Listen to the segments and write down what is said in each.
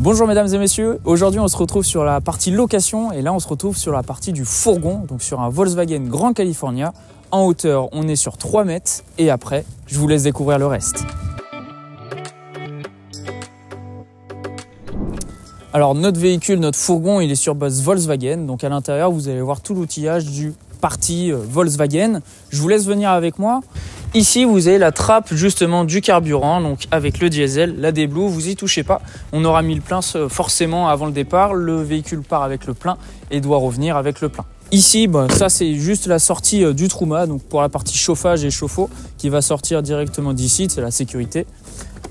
Bonjour mesdames et messieurs, aujourd'hui on se retrouve sur la partie location et là on se retrouve sur la partie du fourgon, donc sur un Volkswagen Grand California. En hauteur on est sur 3 mètres et après je vous laisse découvrir le reste. Alors notre véhicule, notre fourgon, il est sur base Volkswagen, donc à l'intérieur vous allez voir tout l'outillage du parti Volkswagen. Je vous laisse venir avec moi. Ici, vous avez la trappe justement du carburant, donc avec le diesel, la D-Blue, vous y touchez pas. On aura mis le plein forcément avant le départ. Le véhicule part avec le plein et doit revenir avec le plein. Ici, ça c'est juste la sortie du Truma, donc pour la partie chauffage et chauffe-eau qui va sortir directement d'ici, c'est la sécurité.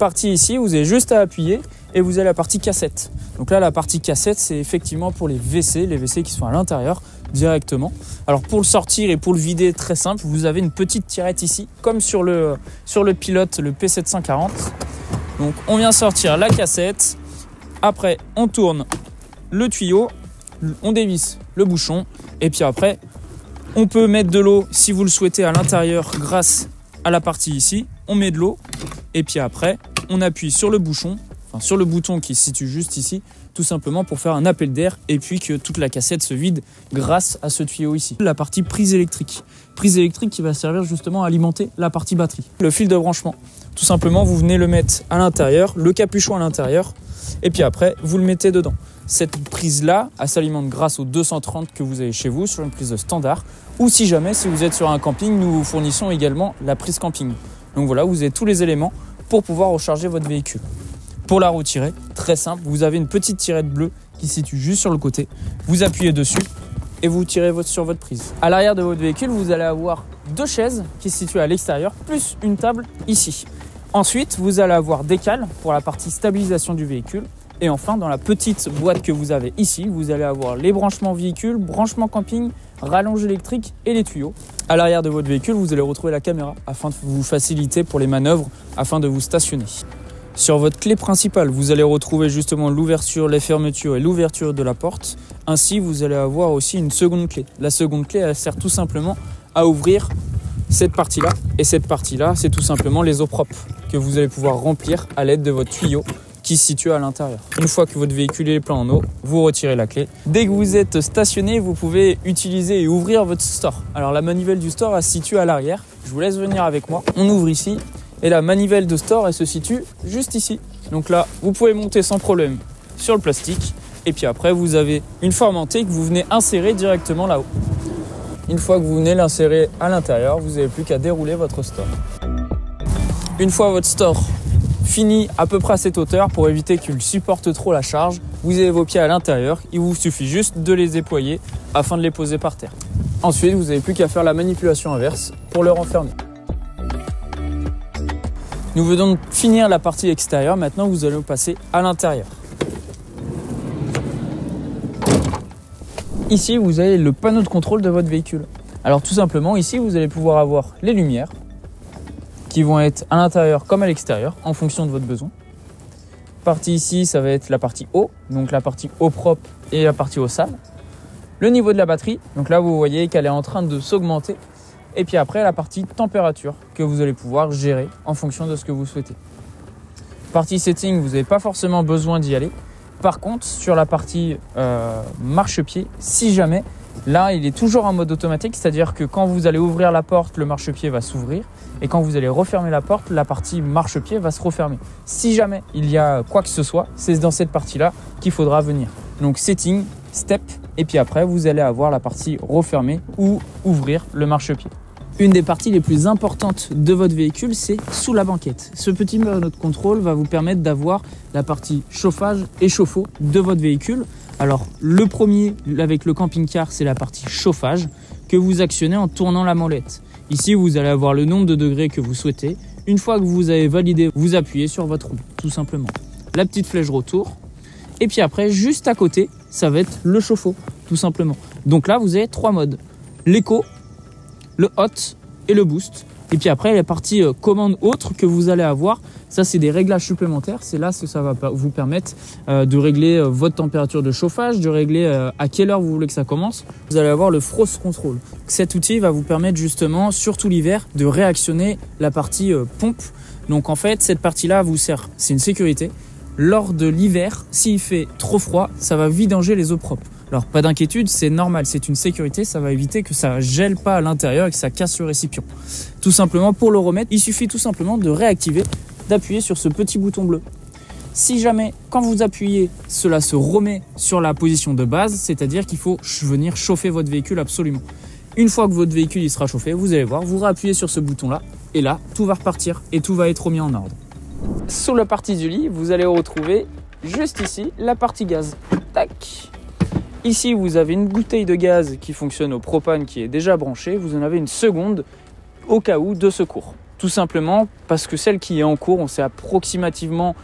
Partie ici, vous avez juste à appuyer et vous avez la partie cassette. Donc là, la partie cassette, c'est effectivement pour les WC qui sont à l'intérieur directement. Alors pour le sortir et pour le vider, très simple, vous avez une petite tirette ici, comme sur le pilote, le P740. Donc on vient sortir la cassette, après on tourne le tuyau, on dévisse le bouchon, et puis après on peut mettre de l'eau si vous le souhaitez à l'intérieur grâce à la partie ici. On met de l'eau, et puis après on appuie sur le bouchon, enfin sur le bouton qui se situe juste ici, tout simplement pour faire un appel d'air et puis que toute la cassette se vide grâce à ce tuyau ici. La partie prise électrique qui va servir justement à alimenter la partie batterie. Le fil de branchement, tout simplement vous venez le mettre à l'intérieur, le capuchon à l'intérieur et puis après vous le mettez dedans. Cette prise là, elle s'alimente grâce aux 230 que vous avez chez vous sur une prise standard, ou si jamais si vous êtes sur un camping, nous vous fournissons également la prise camping. Donc voilà, vous avez tous les éléments pour pouvoir recharger votre véhicule. Pour la retirer, très simple, vous avez une petite tirette bleue qui se situe juste sur le côté. Vous appuyez dessus et vous tirez sur votre prise. À l'arrière de votre véhicule, vous allez avoir 2 chaises qui se situent à l'extérieur, plus une table ici. Ensuite, vous allez avoir des cales pour la partie stabilisation du véhicule. Et enfin, dans la petite boîte que vous avez ici, vous allez avoir les branchements véhicule, branchement camping, rallonge électrique et les tuyaux. À l'arrière de votre véhicule, vous allez retrouver la caméra afin de vous faciliter pour les manœuvres, afin de vous stationner. Sur votre clé principale, vous allez retrouver justement l'ouverture, les fermetures et l'ouverture de la porte. Ainsi, vous allez avoir aussi une seconde clé. La seconde clé, elle sert tout simplement à ouvrir cette partie-là. Et cette partie-là, c'est tout simplement les eaux propres que vous allez pouvoir remplir à l'aide de votre tuyau qui se situe à l'intérieur. Une fois que votre véhicule est plein en eau, vous retirez la clé. Dès que vous êtes stationné, vous pouvez utiliser et ouvrir votre store. Alors la manivelle du store, elle se situe à l'arrière. Je vous laisse venir avec moi. On ouvre ici. Et la manivelle de store, elle se situe juste ici. Donc là, vous pouvez monter sans problème sur le plastique. Et puis après, vous avez une formentée que vous venez insérer directement là-haut. Une fois que vous venez l'insérer à l'intérieur, vous n'avez plus qu'à dérouler votre store. Une fois votre store fini à peu près à cette hauteur, pour éviter qu'il supporte trop la charge, vous avez vos pieds à l'intérieur. Il vous suffit juste de les déployer afin de les poser par terre. Ensuite, vous n'avez plus qu'à faire la manipulation inverse pour le renfermer. Nous venons de finir la partie extérieure, maintenant vous allez passer à l'intérieur. Ici, vous avez le panneau de contrôle de votre véhicule. Alors tout simplement, ici, vous allez pouvoir avoir les lumières qui vont être à l'intérieur comme à l'extérieur en fonction de votre besoin. Partie ici, ça va être la partie eau, donc la partie eau propre et la partie eau sale. Le niveau de la batterie, donc là vous voyez qu'elle est en train de s'augmenter. Et puis après, la partie température que vous allez pouvoir gérer en fonction de ce que vous souhaitez. Partie setting, vous n'avez pas forcément besoin d'y aller. Par contre, sur la partie marchepied, si jamais, là, il est toujours en mode automatique. C'est-à-dire que quand vous allez ouvrir la porte, le marchepied va s'ouvrir. Et quand vous allez refermer la porte, la partie marchepied va se refermer. Si jamais il y a quoi que ce soit, c'est dans cette partie-là qu'il faudra venir. Donc setting, step, et puis après, vous allez avoir la partie refermer ou ouvrir le marchepied. Une des parties les plus importantes de votre véhicule, c'est sous la banquette. Ce petit panneau de contrôle va vous permettre d'avoir la partie chauffage et chauffe-eau de votre véhicule. Alors, le premier avec le camping-car, c'est la partie chauffage que vous actionnez en tournant la molette. Ici, vous allez avoir le nombre de degrés que vous souhaitez. Une fois que vous avez validé, vous appuyez sur votre roue, tout simplement. La petite flèche retour. Et puis après, juste à côté, ça va être le chauffe-eau, tout simplement. Donc là, vous avez 3 modes. L'éco, le hot et le boost. Et puis après, la partie commande autre que vous allez avoir, ça c'est des réglages supplémentaires. C'est là que ça va vous permettre de régler votre température de chauffage, de régler à quelle heure vous voulez que ça commence. Vous allez avoir le frost control. Cet outil va vous permettre justement, surtout l'hiver, de réactionner la partie pompe. Donc en fait, cette partie-là vous sert, c'est une sécurité. lors de l'hiver, s'il fait trop froid, ça va vidanger les eaux propres. Alors pas d'inquiétude, c'est normal, c'est une sécurité, ça va éviter que ça gèle pas à l'intérieur et que ça casse le récipient. Tout simplement, pour le remettre, il suffit tout simplement de réactiver, d'appuyer sur ce petit bouton bleu. Si jamais, quand vous appuyez, cela se remet sur la position de base, c'est-à-dire qu'il faut venir chauffer votre véhicule absolument. Une fois que votre véhicule il sera chauffé, vous allez voir, vous réappuyez sur ce bouton-là, et là, tout va repartir et tout va être remis en ordre. Sous la partie du lit, vous allez retrouver juste ici la partie gaz. Tac. Ici, vous avez une bouteille de gaz qui fonctionne au propane qui est déjà branchée. Vous en avez une seconde au cas où de secours. Tout simplement parce que celle qui est en cours, on sait approximativement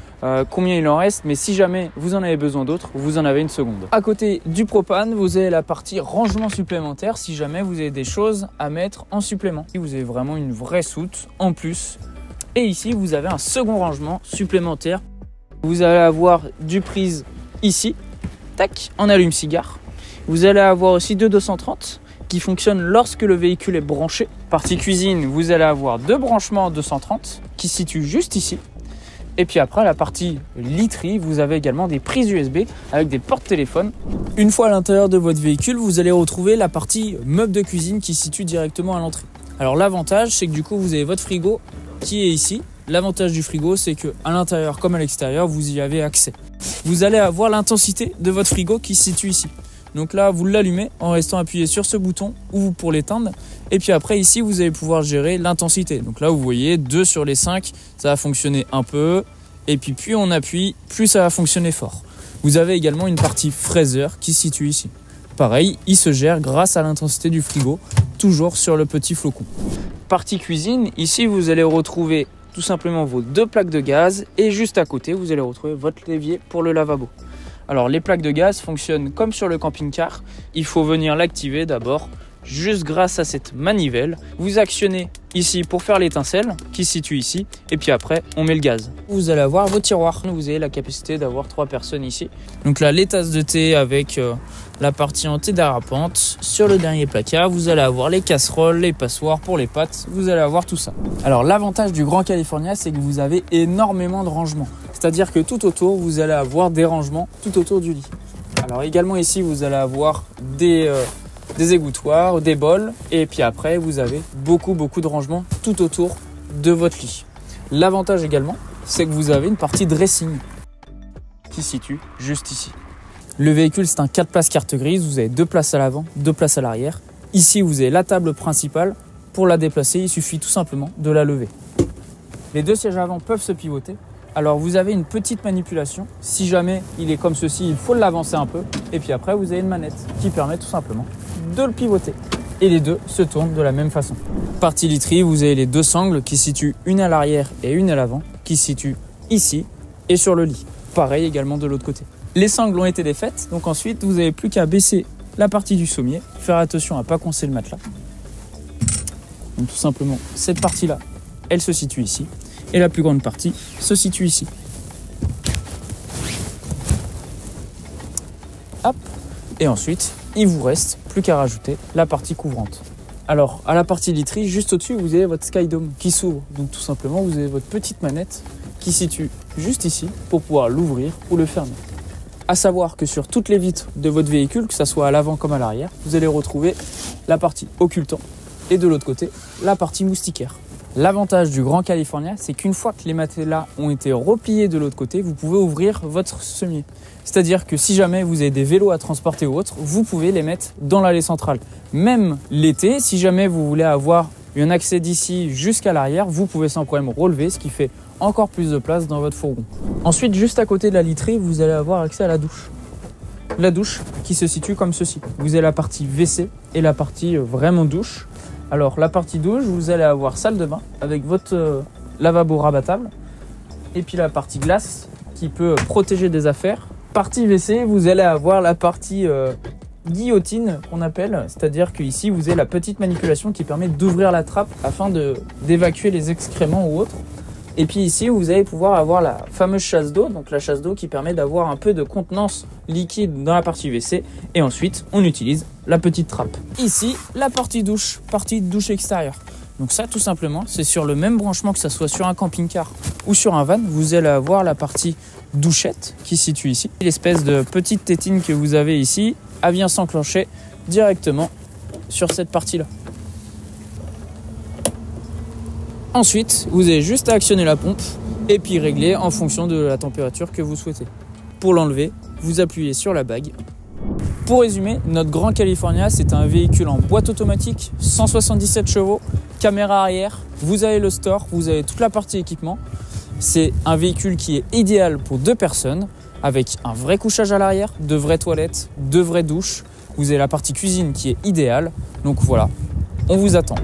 combien il en reste. Mais si jamais vous en avez besoin d'autres, vous en avez une seconde. À côté du propane, vous avez la partie rangement supplémentaire si jamais vous avez des choses à mettre en supplément. Vous avez vraiment une vraie soute en plus. Et ici, vous avez un second rangement supplémentaire. Vous allez avoir du prise ici. Tac, en allume-cigare. Vous allez avoir aussi deux 230 qui fonctionnent lorsque le véhicule est branché. Partie cuisine, vous allez avoir deux branchements 230 qui se situent juste ici. Et puis après, la partie literie, vous avez également des prises USB avec des porte-téléphones. Une fois à l'intérieur de votre véhicule, vous allez retrouver la partie meuble de cuisine qui se situe directement à l'entrée. Alors l'avantage, c'est que du coup, vous avez votre frigo qui est ici. L'avantage du frigo, c'est que à l'intérieur comme à l'extérieur, vous y avez accès. Vous allez avoir l'intensité de votre frigo qui se situe ici. Donc là, vous l'allumez en restant appuyé sur ce bouton ou pour l'éteindre. Et puis après, ici, vous allez pouvoir gérer l'intensité. Donc là, vous voyez, 2 sur les 5, ça va fonctionner un peu. Et puis plus on appuie, plus ça va fonctionner fort. Vous avez également une partie fraiseur qui se situe ici. Pareil, il se gère grâce à l'intensité du frigo, toujours sur le petit flocon. Partie cuisine, ici, vous allez retrouver tout simplement vos deux plaques de gaz et juste à côté vous allez retrouver votre l'évier pour le lavabo. Alors les plaques de gaz fonctionnent comme sur le camping-car, il faut venir l'activer d'abord juste grâce à cette manivelle. Vous actionnez ici pour faire l'étincelle qui se situe ici et puis après on met le gaz. Vous allez avoir vos tiroirs, vous avez la capacité d'avoir 3 personnes ici. Donc là les tasses de thé avec la partie en thé dérapante. Sur le dernier placard vous allez avoir les casseroles, les passoires pour les pâtes, vous allez avoir tout ça. Alors l'avantage du Grand California c'est que vous avez énormément de rangements. C'est-à-dire que tout autour vous allez avoir des rangements tout autour du lit. Alors également ici vous allez avoir des égouttoirs, des bols et puis après vous avez beaucoup de rangements tout autour de votre lit. L'avantage également c'est que vous avez une partie dressing qui se situe juste ici. Le véhicule c'est un 4 places carte grise, vous avez 2 places à l'avant, 2 places à l'arrière. Ici vous avez la table principale, pour la déplacer il suffit tout simplement de la lever. Les 2 sièges avant peuvent se pivoter. Alors vous avez une petite manipulation, si jamais il est comme ceci, il faut l'avancer un peu. Et puis après vous avez une manette qui permet tout simplement de le pivoter. Et les deux se tournent de la même façon. Partie literie, vous avez les 2 sangles qui se situent une à l'arrière et une à l'avant, qui se situent ici et sur le lit. Pareil également de l'autre côté. Les sangles ont été défaites, donc ensuite vous n'avez plus qu'à baisser la partie du sommier, faire attention à ne pas coincer le matelas. Donc tout simplement cette partie-là, elle se situe ici. Et la plus grande partie se situe ici. Hop. Et ensuite, il vous reste plus qu'à rajouter la partie couvrante. Alors, à la partie literie, juste au-dessus, vous avez votre Skydome qui s'ouvre. Donc tout simplement, vous avez votre petite manette qui se situe juste ici pour pouvoir l'ouvrir ou le fermer. À savoir que sur toutes les vitres de votre véhicule, que ce soit à l'avant comme à l'arrière, vous allez retrouver la partie occultant et de l'autre côté, la partie moustiquaire. L'avantage du Grand California, c'est qu'une fois que les matelas ont été repliés de l'autre côté, vous pouvez ouvrir votre sommier. C'est-à-dire que si jamais vous avez des vélos à transporter ou autre, vous pouvez les mettre dans l'allée centrale. Même l'été, si jamais vous voulez avoir un accès d'ici jusqu'à l'arrière, vous pouvez sans problème relever, ce qui fait encore plus de place dans votre fourgon. Ensuite, juste à côté de la literie, vous allez avoir accès à la douche. La douche qui se situe comme ceci. Vous avez la partie WC et la partie vraiment douche. Alors la partie douche, vous allez avoir salle de bain avec votre lavabo rabattable et puis la partie glace qui peut protéger des affaires. Partie WC, vous allez avoir la partie guillotine qu'on appelle, c'est-à-dire qu'ici vous avez la petite manipulation qui permet d'ouvrir la trappe afin d'évacuer les excréments ou autres. Et puis ici, vous allez pouvoir avoir la fameuse chasse d'eau, donc la chasse d'eau qui permet d'avoir un peu de contenance liquide dans la partie WC. Et ensuite, on utilise la petite trappe. Ici, la partie douche extérieure. Donc ça, tout simplement, c'est sur le même branchement que ça soit sur un camping-car ou sur un van. Vous allez avoir la partie douchette qui se situe ici. L'espèce de petite tétine que vous avez ici, elle vient s'enclencher directement sur cette partie-là. Ensuite, vous avez juste à actionner la pompe et puis régler en fonction de la température que vous souhaitez. Pour l'enlever, vous appuyez sur la bague. Pour résumer, notre Grand California, c'est un véhicule en boîte automatique, 177 chevaux, caméra arrière, vous avez le store, vous avez toute la partie équipement. C'est un véhicule qui est idéal pour 2 personnes, avec un vrai couchage à l'arrière, de vraies toilettes, de vraies douches. Vous avez la partie cuisine qui est idéale. Donc voilà, on vous attend.